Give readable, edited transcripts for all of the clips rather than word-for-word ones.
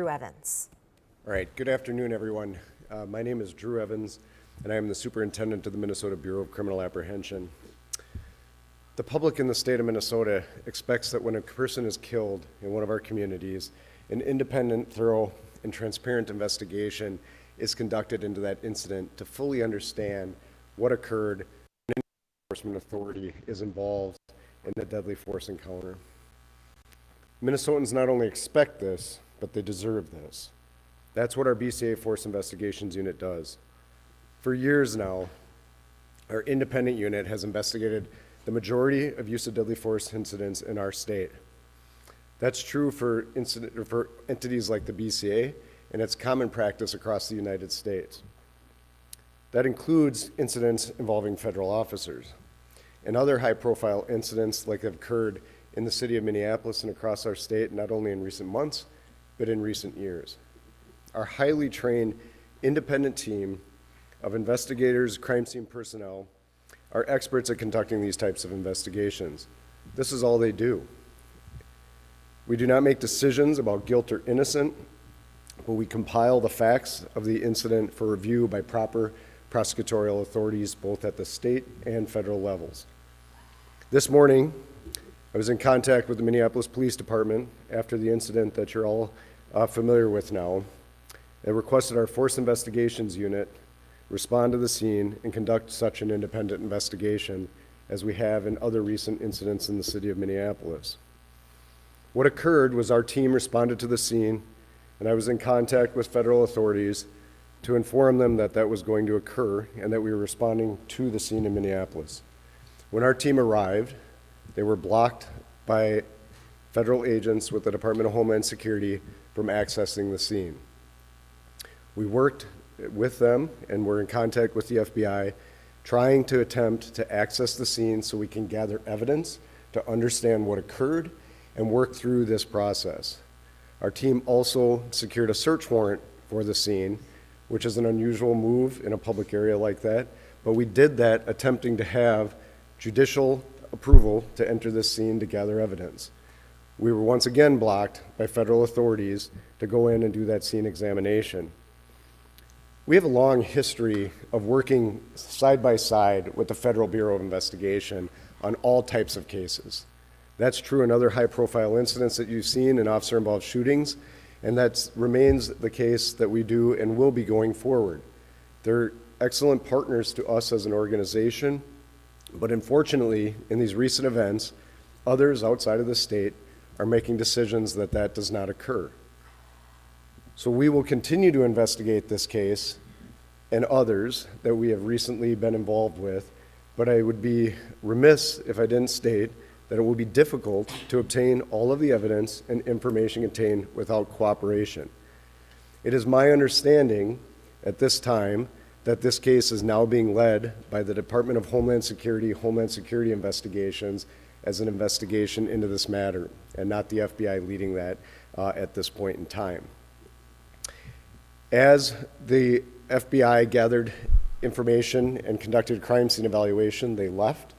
Drew Evans. All right, good afternoon, everyone. My name is Drew Evans, and I am the Superintendent of the Minnesota Bureau of Criminal Apprehension. The public in the state of Minnesota expects that when a person is killed in one of our communities, an independent, thorough, and transparent investigation is conducted into that incident to fully understand what occurred and any enforcement authority is involved in the deadly force encounter. Minnesotans not only expect this, but they deserve this. That's what our BCA Force Investigations Unit does. For years now, our independent unit has investigated the majority of use of deadly force incidents in our state. That's true for entities like the BCA, and it's common practice across the United States. That includes incidents involving federal officers and other high-profile incidents like have occurred in the city of Minneapolis and across our state, not only in recent months, but in recent years. Our highly trained independent team of investigators, crime scene personnel, are experts at conducting these types of investigations. This is all they do. We do not make decisions about guilt or innocent, but we compile the facts of the incident for review by proper prosecutorial authorities, both at the state and federal levels. This morning, I was in contact with the Minneapolis Police Department after the incident that you're all familiar with now. They requested our Force Investigations Unit respond to the scene and conduct such an independent investigation as we have in other recent incidents in the city of Minneapolis. What occurred was our team responded to the scene, and I was in contact with federal authorities to inform them that that was going to occur and that we were responding to the scene in Minneapolis. When our team arrived, they were blocked by federal agents with the Department of Homeland Security from accessing the scene. We worked with them and were in contact with the FBI, trying to attempt to access the scene so we can gather evidence to understand what occurred and work through this process. Our team also secured a search warrant for the scene, which is an unusual move in a public area like that, but we did that attempting to have judicial approval to enter this scene to gather evidence. We were once again blocked by federal authorities to go in and do that scene examination. We have a long history of working side by side with the Federal Bureau of Investigation on all types of cases. That's true in other high-profile incidents that you've seen in officer-involved shootings, and that remains the case that we do and will be going forward. They're excellent partners to us as an organization, but unfortunately, in these recent events, others outside of the state are making decisions that that does not occur. So we will continue to investigate this case and others that we have recently been involved with, but I would be remiss if I didn't state that it will be difficult to obtain all of the evidence and information contained without cooperation. It is my understanding at this time that this case is now being led by the Department of Homeland Security Investigations as an investigation into this matter, and not the FBI leading that at this point in time. As the FBI gathered information and conducted crime scene evaluation, they left.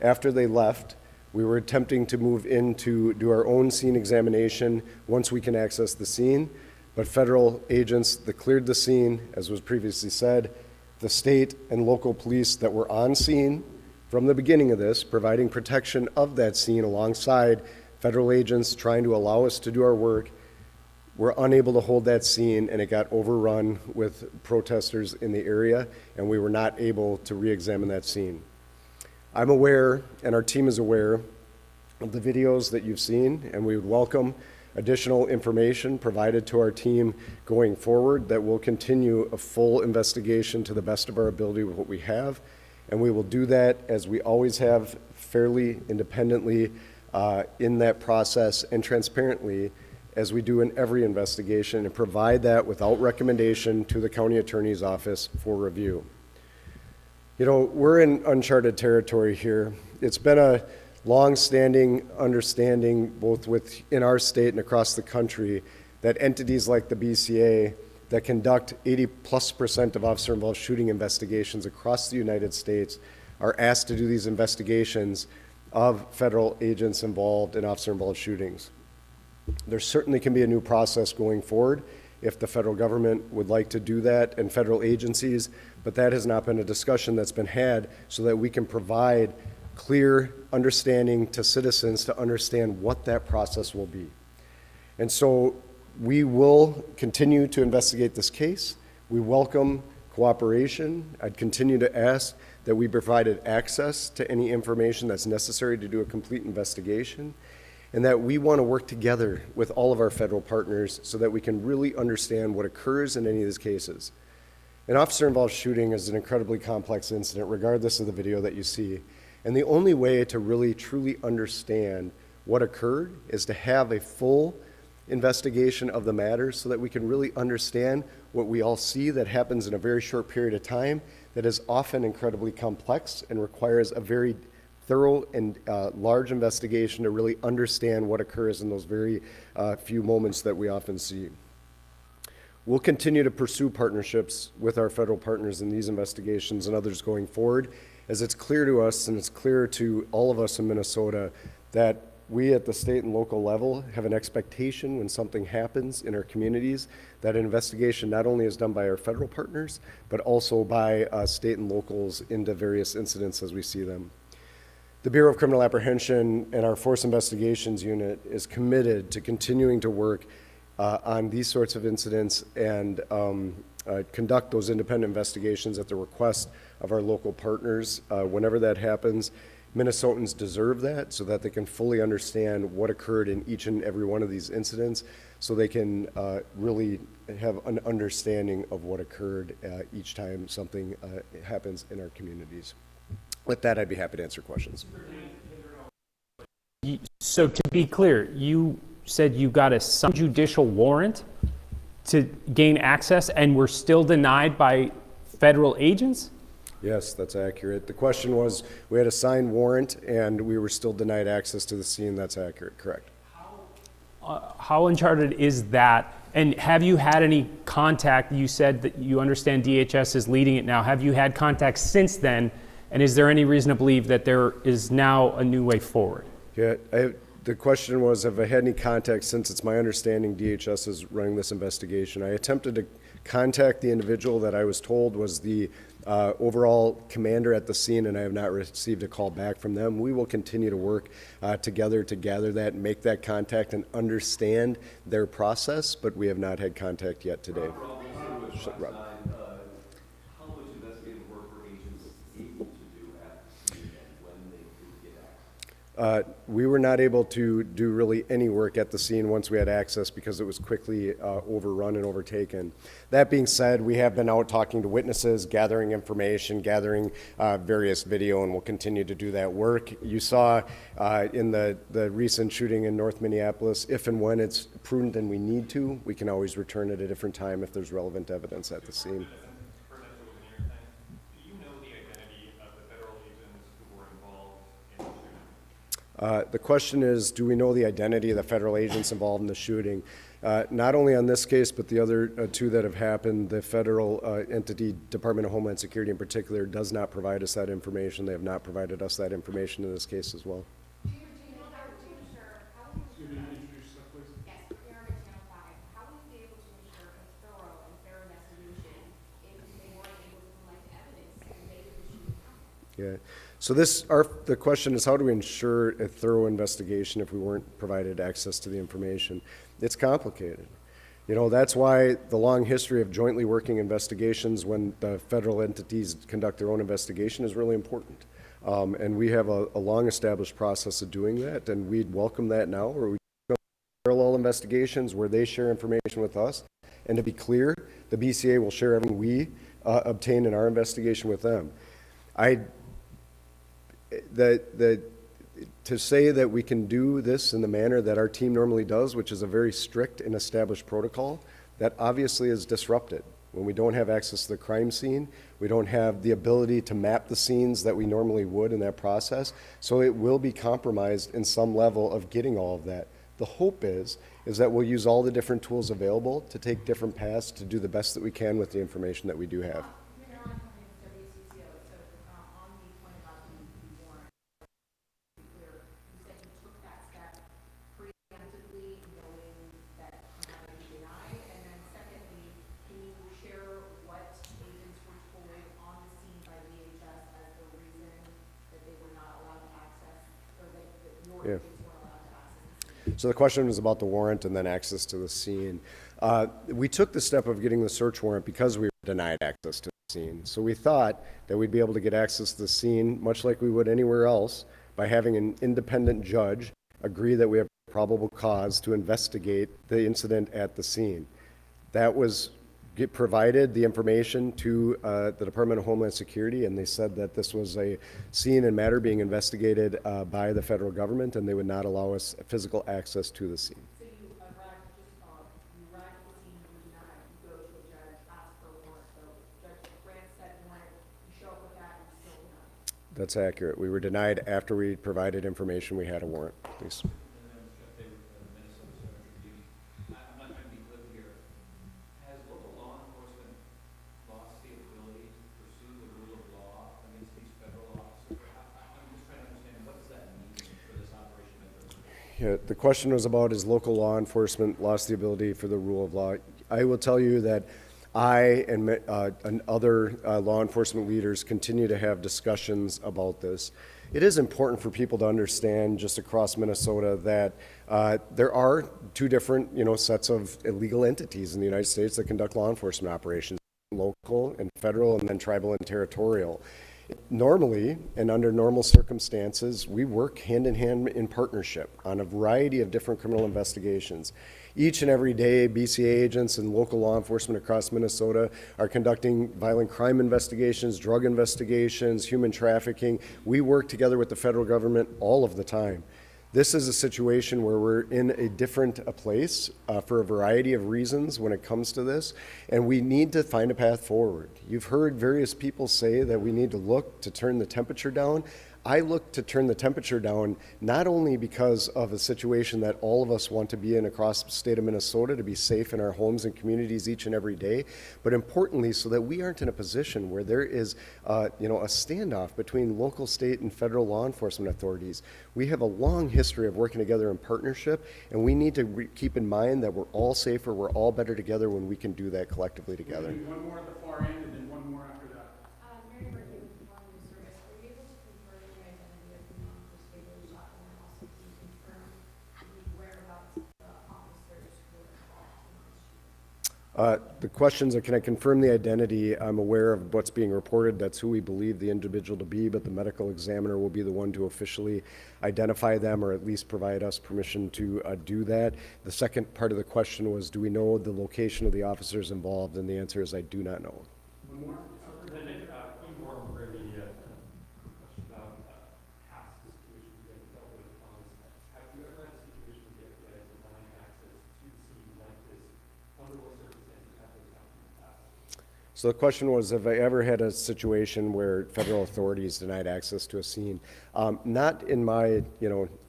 After they left, we were attempting to move in to do our own scene examination once we can access the scene, but federal agents that cleared the scene, as was previously said, the state and local police that were on scene from the beginning of this, providing protection of that scene alongside federal agents trying to allow us to do our work, were unable to hold that scene, and it got overrun with protesters in the area, and we were not able to re-examine that scene. I'm aware, and our team is aware, of the videos that you've seen, and we would welcome additional information provided to our team going forward that will continue a full investigation to the best of our ability with what we have, and we will do that as we always have, fairly independently in that process and transparently as we do in every investigation, and provide that without recommendation to the county attorney's office for review. You know, we're in uncharted territory here. It's been a long-standing understanding, both within our state and across the country, that entities like the BCA that conduct 80+% of officer-involved shooting investigations across the United States are asked to do these investigations of federal agents involved in officer-involved shootings. There certainly can be a new process going forward if the federal government would like to do that and federal agencies, but that has not been a discussion that's been had so that we can provide clear understanding to citizens to understand what that process will be. And so we will continue to investigate this case. We welcome cooperation. I'd continue to ask that we provided access to any information that's necessary to do a complete investigation, and that we want to work together with all of our federal partners so that we can really understand what occurs in any of these cases. An officer-involved shooting is an incredibly complex incident, regardless of the video that you see. And the only way to really, truly understand what occurred is to have a full investigation of the matter so that we can really understand what we all see that happens in a very short period of time that is often incredibly complex and requires a very thorough and large investigation to really understand what occurs in those very few moments that we often see. We'll continue to pursue partnerships with our federal partners in these investigations and others going forward, as it's clear to us and it's clear to all of us in Minnesota that we at the state and local level have an expectation when something happens in our communities that an investigation not only is done by our federal partners, but also by state and locals into various incidents as we see them. The Bureau of Criminal Apprehension and our Force Investigations Unit is committed to continuing to work on these sorts of incidents and conduct those independent investigations at the request of our local partners. Whenever that happens, Minnesotans deserve that so that they can fully understand what occurred in each and every one of these incidents so they can really have an understanding of what occurred each time something happens in our communities. With that, I'd be happy to answer questions. So to be clear, you said you got a some judicial warrant to gain access and were still denied by federal agents? Yes, that's accurate. The question was, we had a signed warrant and we were still denied access to the scene. That's accurate, correct. How uncharted is that? And have you had any contact? You said that you understand DHS is leading it now. Have you had contact since then? And is there any reason to believe that there is now a new way forward? Yeah, the question was, have I had any contact since it's my understanding DHS is running this investigation? I attempted to contact the individual that I was told was the overall commander at the scene, and I have not received a call back from them. We will continue to work together to gather that and make that contact and understand their process, but we have not had contact yet today. Rob. How much investigative work were agents able to do at the scene and when they could get access? We were not able to do really any work at the scene once we had access because it was quickly overrun and overtaken. That being said, we have been out talking to witnesses, gathering information, gathering various video, and we'll continue to do that work. You saw in the recent shooting in North Minneapolis, if and when it's prudent and we need to, we can always return at a different time if there's relevant evidence at the scene. The question is, do we know the identity of the federal agents involved in the shooting? Not only on this case, but the other two that have happened, the federal entity, Department of Homeland Security in particular, does not provide us that information. They have not provided us that information in this case as well. Yeah. So the question is, how do we ensure a thorough investigation if we weren't provided access to the information? It's complicated. You know, that's why the long history of jointly working investigations when the federal entities conduct their own investigation is really important. And we have a long established process of doing that, and we'd welcome that now, where we do parallel investigations where they share information with us. And to be clear, the BCA will share everything we obtain in our investigation with them. To say that we can do this in the manner that our team normally does, which is a very strict and established protocol, that obviously is disrupted. When we don't have access to the crime scene, we don't have the ability to map the scenes that we normally would in that process, so it will be compromised in some level of getting all of that. The hope is that we'll use all the different tools available to take different paths to do the best that we can with the information that we do have. Yeah. So the question was about the warrant and then access to the scene. We took the step of getting the search warrant because we were denied access to the scene. So we thought that we'd be able to get access to the scene, much like we would anywhere else, by having an independent judge agree that we have probable cause to investigate the incident at the scene. That was provided the information to the Department of Homeland Security, and they said that this was a scene and matter being investigated by the federal government, and they would not allow us physical access to the scene. So you arrived at the scene, you were denied, you go to a judge, ask for a warrant, so Judge Grant said warrant, you show up with that, and you still denied. That's accurate. We were denied after we provided information we had a warrant, please. I'm not trying to be glib here. Has local law enforcement lost the ability to pursue the rule of law against these federal officers? I'm just trying to understand, what does that mean for this operation at the Yeah, the question was about, has local law enforcement lost the ability for the rule of law? I will tell you that I and other law enforcement leaders continue to have discussions about this. It is important for people to understand just across Minnesota that there are two different, sets of illegal entities in the United States that conduct law enforcement operations: local and federal, and then tribal and territorial. Normally, and under normal circumstances, we work hand in hand in partnership on a variety of different criminal investigations. Each and every day, BCA agents and local law enforcement across Minnesota are conducting violent crime investigations, drug investigations, human trafficking. We work together with the federal government all of the time. This is a situation where we're in a different place for a variety of reasons when it comes to this, and we need to find a path forward. You've heard various people say that we need to look to turn the temperature down. I look to turn the temperature down not only because of a situation that all of us want to be in across the state of Minnesota, to be safe in our homes and communities each and every day, but importantly so that we aren't in a position where there is a standoff between local, state, and federal law enforcement authorities. We have a long history of working together in partnership, and we need to keep in mind that we're all safer, we're all better together when we can do that collectively together. One more at the far end and then one more after that. Mary Murphy with Law News Service, were you able to confirm the identity of the man who was fatally shot, and then also can you confirm the whereabouts of the officers who were involved in the shooting? The questions are, can I confirm the identity? I'm aware of what's being reported. That's who we believe the individual to be, but the medical examiner will be the one to officially identify them, or at least provide us permission to do that. The second part of the question was, do we know the location of the officers involved? And the answer is, I do not know. One more? Superintendent, more for the question about past situations you guys dealt with. Have you ever had a situation where you guys denying access to the scene like this? Under what circumstances have those happened in the past? So the question was, have I ever had a situation where federal authorities denied access to a scene? Not in my,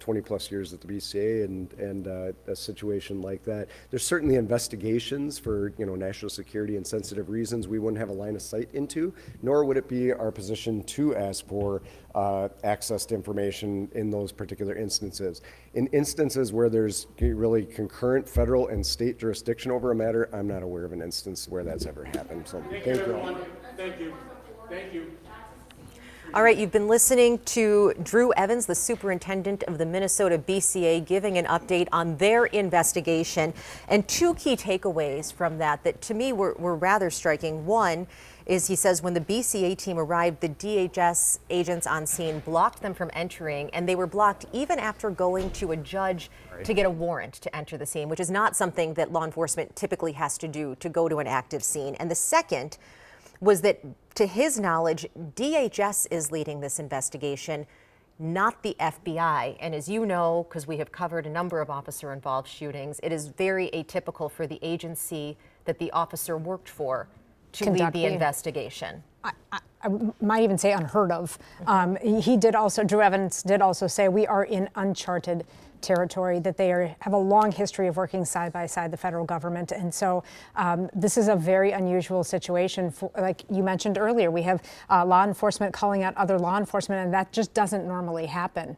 20 plus years at the BCA and a situation like that. There's certainly investigations for, national security and sensitive reasons we wouldn't have a line of sight into, nor would it be our position to ask for access to information in those particular instances. In instances where there's really concurrent federal and state jurisdiction over a matter, I'm not aware of an instance where that's ever happened. So thank you. Everyone. Thank you. Thank you. All right, you've been listening to Drew Evans, the superintendent of the Minnesota BCA, giving an update on their investigation. And two key takeaways from that to me were rather striking. One is he says when the BCA team arrived, the DHS agents on scene blocked them from entering, and they were blocked even after going to a judge to get a warrant to enter the scene, which is not something that law enforcement typically has to do, to go to an active scene. And the second was that, to his knowledge, DHS is leading this investigation, not the FBI. And as you know, because we have covered a number of officer-involved shootings, it is very atypical for the agency that the officer worked for to lead the investigation. I might even say unheard of. Drew Evans did also say we are in uncharted territory, that they have a long history of working side by side, the federal government. And so this is a very unusual situation. Like you mentioned earlier, we have law enforcement calling out other law enforcement, and that just doesn't normally happen.